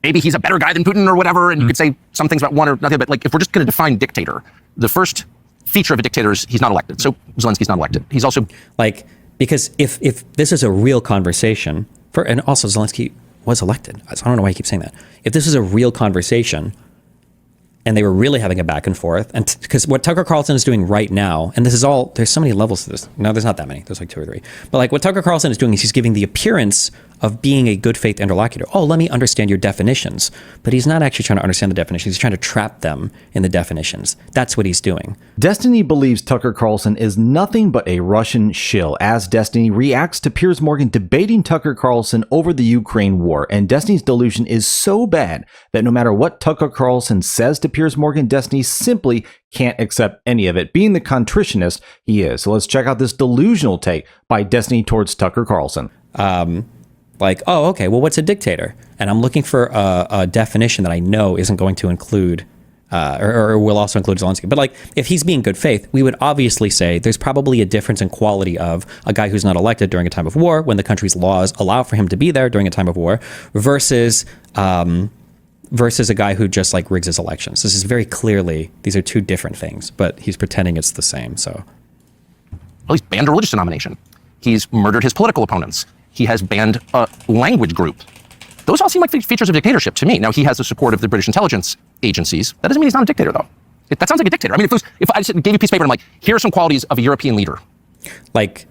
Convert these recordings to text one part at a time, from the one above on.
maybe he's a better guy than Putin or whatever, and you could say some things about one or nothing, but like if we're just going to define dictator, the first feature of a dictator is he's not elected. So Zelensky's not elected. He's also like, because if this is a real conversation, and also Zelensky was elected, so I don't know why he keeps saying that. If this is a real conversation, and they were really having a back and forth, and because what Tucker Carlson is doing right now, and this is all, there's so many levels to this. No, there's not that many. There's like 2 or 3. But like what Tucker Carlson is doing is he's giving the appearance of being a good faith interlocutor. Oh, let me understand your definitions. But he's not actually trying to understand the definitions. He's trying to trap them in the definitions. That's what he's doing. Destiny believes Tucker Carlson is nothing but a Russian shill, as Destiny reacts to Piers Morgan debating Tucker Carlson over the Ukraine war. And Destiny's delusion is so bad that no matter what Tucker Carlson says to Piers Morgan, Destiny simply can't accept any of it, being the contritionist he is. So let's check out this delusional take by Destiny towards Tucker Carlson. Like, oh, okay, well, what's a dictator? And I'm looking for a definition that I know isn't going to include, or will also include Zelensky. But like, if he's being good faith, we would obviously say there's probably a difference in quality of a guy who's not elected during a time of war, when the country's laws allow for him to be there during a time of war, versus a guy who just like rigs his elections. This is very clearly, these are 2 different things, but he's pretending it's the same, so. Well, he's banned a religious denomination. He's murdered his political opponents. He has banned a language group. Those all seem like features of dictatorship to me. Now, he has the support of the British intelligence agencies. That doesn't mean he's not a dictator, though. That sounds like a dictator. I mean, if I just gave you a piece of paper and I'm like, here are some qualities of a European leader. Like,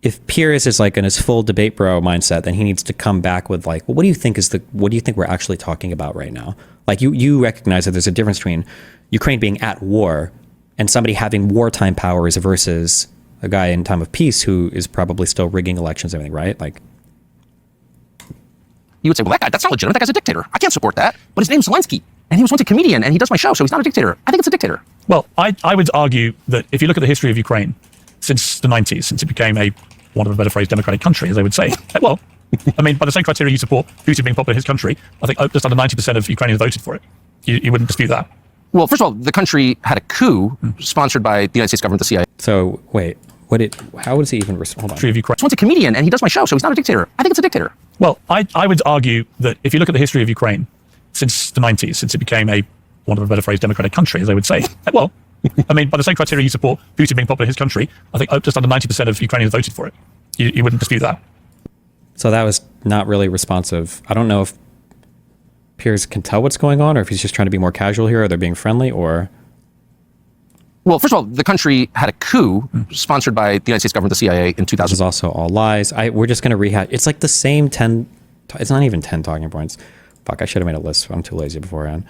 if Piers is like in his full debate bro mindset, then he needs to come back with like, well, what do you think we're actually talking about right now? Like, you recognize that there's a difference between Ukraine being at war and somebody having wartime powers versus a guy in time of peace who is probably still rigging elections and everything, right? Like, you would say, well, that's not legitimate. That guy's a dictator. I can't support that. But his name's Zelensky, and he was once a comedian, and he does my show, so he's not a dictator. I think it's a dictator. Well, I would argue that if you look at the history of Ukraine since the 90s, since it became a, one of a better phrase, democratic country, as they would say, well, I mean, by the same criteria you support Putin being popular in his country, I think just under 90% of Ukrainians voted for it. You wouldn't dispute that. Well, first of all, the country had a coup sponsored by the United States government, the CIA. So, wait. How does he even respond? History of Ukraine. He's once a comedian, and he does my show, so he's not a dictator. I think it's a dictator. Well, I would argue that if you look at the history of Ukraine since the 90s, since it became a, one of a better phrase, democratic country, as they would say, well, I mean, by the same criteria you support Putin being popular in his country, I think just under 90% of Ukrainians voted for it. You wouldn't dispute that. So that was not really responsive. I don't know if Piers can tell what's going on, or if he's just trying to be more casual here, or they're being friendly, or... Well, first of all, the country had a coup sponsored by the United States government, the CIA, in 2000. This is also all lies. We're just going to rehash. It's like the same 10. It's not even 10 talking points. Fuck, I should have made a list. I'm too lazy beforehand.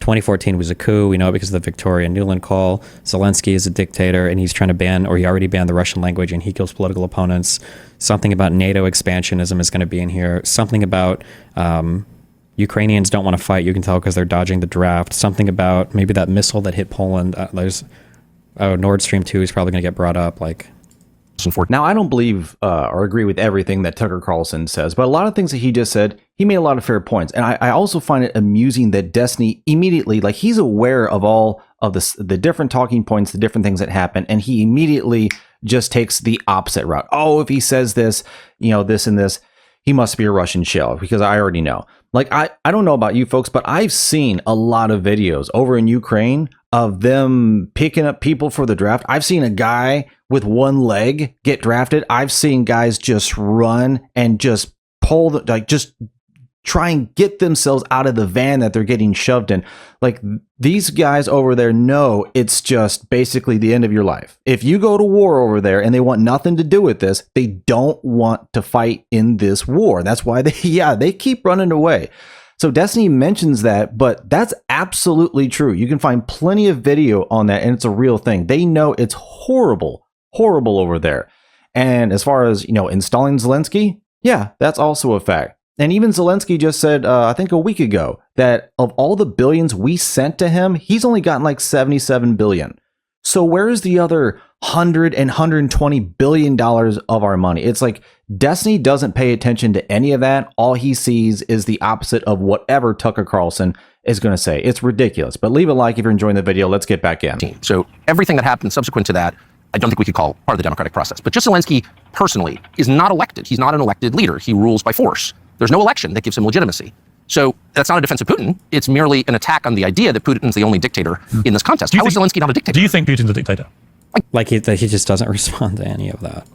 2014 was a coup. We know it because of the Victoria Nuland call. Zelensky is a dictator, and he's trying to ban, or he already banned the Russian language, and he kills political opponents. Something about NATO expansionism is going to be in here. Something about Ukrainians don't want to fight. You can tell because they're dodging the draft. Something about maybe that missile that hit Poland. Nord Stream 2 is probably going to get brought up. Like, now, I don't believe or agree with everything that Tucker Carlson says, but a lot of things that he just said, he made a lot of fair points. And I also find it amusing that Destiny immediately, like, he's aware of all of the different talking points, the different things that happen, and he immediately just takes the opposite route. Oh, if he says this, this and this, he must be a Russian shell, because I already know. Like, I don't know about you folks, but I've seen a lot of videos over in Ukraine of them picking up people for the draft. I've seen a guy with one leg get drafted. I've seen guys just run and just pull just try and get themselves out of the van that they're getting shoved in. Like, these guys over there know it's just basically the end of your life. If you go to war over there and they want nothing to do with this, they don't want to fight in this war. That's why they keep running away. So Destiny mentions that, but that's absolutely true. You can find plenty of video on that, and it's a real thing. They know it's horrible over there. And as far as, installing Zelensky, yeah, that's also a fact. And even Zelensky just said, I think a week ago, that of all the billions we sent to him, he's only gotten like 77 billion. So where's the other 100 and 120 billion dollars of our money? It's like Destiny doesn't pay attention to any of that. All he sees is the opposite of whatever Tucker Carlson is going to say. It's ridiculous. But leave a like if you're enjoying the video. Let's get back in. So everything that happened subsequent to that, I don't think we could call part of the democratic process. But just Zelensky personally is not elected. He's not an elected leader. He rules by force. There's no election that gives him legitimacy. So that's not a defense of Putin. It's merely an attack on the idea that Putin's the only dictator in this contest. How is Zelensky not a dictator? Do you think Putin's a dictator? Like he just doesn't respond to any of that.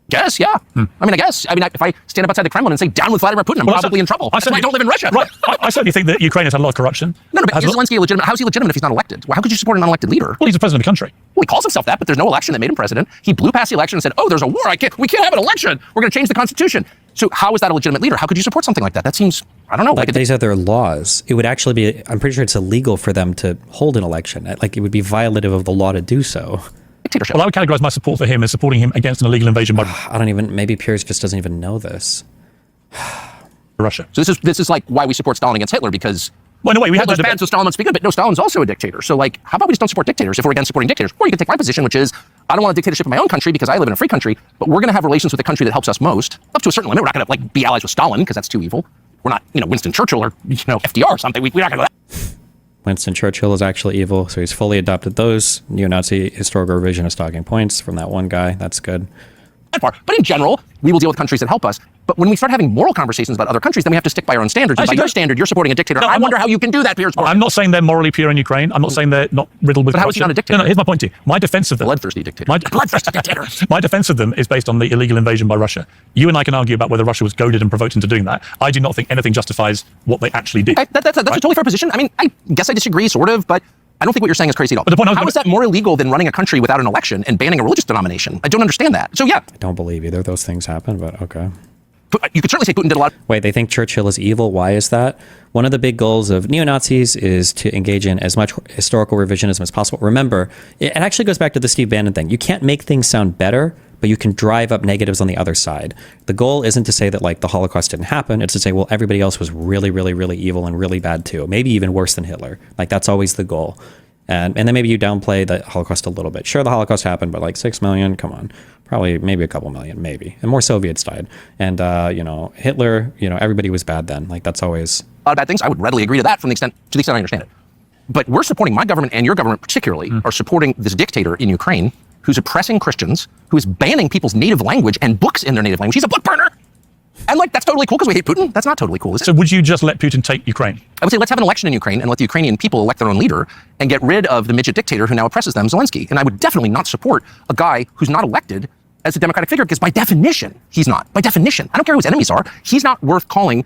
Guess, yeah. I guess. If I stand up outside the Kremlin and say, down with Vladimir Putin, I'm probably in trouble. That's why I don't live in Russia. Right. I certainly think that Ukraine has had a lot of corruption. No, but is Zelensky legitimate? How is he legitimate if he's not elected? Well, how could you support an unelected leader? Well, he's the president of the country. Well, he calls himself that, but there's no election that made him president. He blew past the election and said, oh, there's a war. We can't have an election. We're going to change the Constitution. So how is that a legitimate leader? How could you support something like that? That seems, I don't know. Like these are their laws. It would actually be, I'm pretty sure it's illegal for them to hold an election. Like it would be violative of the law to do so. Dictatorship. Well, I would categorize my support for him as supporting him against an illegal invasion by Maybe Piers just doesn't even know this. Russia. So this is like why we support Stalin against Hitler, because well, no, wait, we had Hitler's bad, so Stalin must be good, but no, Stalin's also a dictator. So like, how about we just don't support dictators if we're against supporting dictators? Or you can take my position, which is, I don't want a dictatorship in my own country because I live in a free country, but we're going to have relations with the country that helps us most, up to a certain limit. We're not going to like be allies with Stalin because that's too evil. We're not, Winston Churchill or, FDR or something. We're not going to do that. Winston Churchill is actually evil, so he's fully adopted those neo-Nazi historical revisionist talking points from that one guy. That's good. But in general, we will deal with countries that help us. But when we start having moral conversations about other countries, then we have to stick by our own standards. And by your standard, you're supporting a dictator. No, I wonder how you can do that, Piers. I'm not saying they're morally pure in Ukraine. I'm not saying they're not riddled with corruption. But how is he not a dictator? No, here's my point to you. My defense of them... Bloodthirsty dictator. Bloodthirsty dictator. My defense of them is based on the illegal invasion by Russia. You and I can argue about whether Russia was goaded and provoked into doing that. I do not think anything justifies what they actually did. Okay, that's a totally fair position. I guess I disagree, sort of, but I don't think what you're saying is crazy at all. But the point how is that more illegal than running a country without an election and banning a religious denomination? I don't understand that. So yeah. I don't believe either of those things happen, but okay. You could certainly say Putin did a lot. Wait, they think Churchill is evil. Why is that? One of the big goals of neo-Nazis is to engage in as much historical revisionism as possible. Remember, it actually goes back to the Steve Bannon thing. You can't make things sound better, but you can drive up negatives on the other side. The goal isn't to say that like the Holocaust didn't happen. It's to say, well, everybody else was really, really, really evil and really bad too. Maybe even worse than Hitler. Like that's always the goal. And then maybe you downplay the Holocaust a little bit. Sure, the Holocaust happened, but like 6 million, come on. Probably maybe a couple million, maybe. And more Soviets died. And, Hitler, everybody was bad then. Like that's always... A lot of bad things. I would readily agree to that to the extent I understand it. But we're supporting my government and your government particularly are supporting this dictator in Ukraine who's oppressing Christians, who is banning people's native language and books in their native language. He's a book burner. And like, that's totally cool because we hate Putin. That's not totally cool, is it? So would you just let Putin take Ukraine? I would say let's have an election in Ukraine and let the Ukrainian people elect their own leader and get rid of the midget dictator who now oppresses them, Zelensky. And I would definitely not support a guy who's not elected as a democratic figure because by definition, he's not. By definition. I don't care who his enemies are. He's not worth calling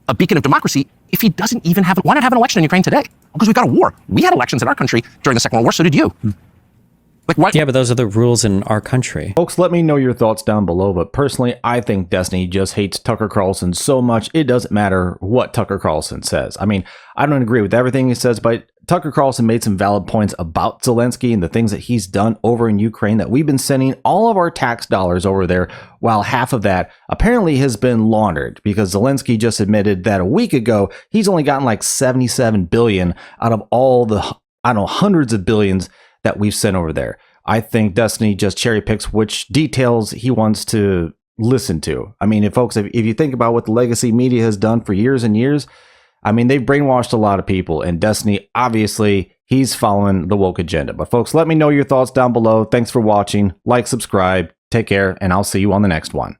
a beacon of democracy if he doesn't even have... Why not have an election in Ukraine today? Because we've got a war. We had elections in our country during the Second World War, so did you. Like, why? Yeah, but those are the rules in our country. Folks, let me know your thoughts down below, but personally, I think Destiny just hates Tucker Carlson so much, it doesn't matter what Tucker Carlson says. I don't agree with everything he says, but Tucker Carlson made some valid points about Zelensky and the things that he's done over in Ukraine, that we've been sending all of our tax dollars over there, while half of that apparently has been laundered, because Zelensky just admitted that a week ago, he's only gotten like 77 billion out of all the, hundreds of billions that we've sent over there. I think Destiny just cherry picks which details he wants to listen to. If you think about what the legacy media has done for years and years, they've brainwashed a lot of people, and Destiny, obviously, he's following the woke agenda. But folks, let me know your thoughts down below. Thanks for watching. Like, subscribe, take care, and I'll see you on the next one.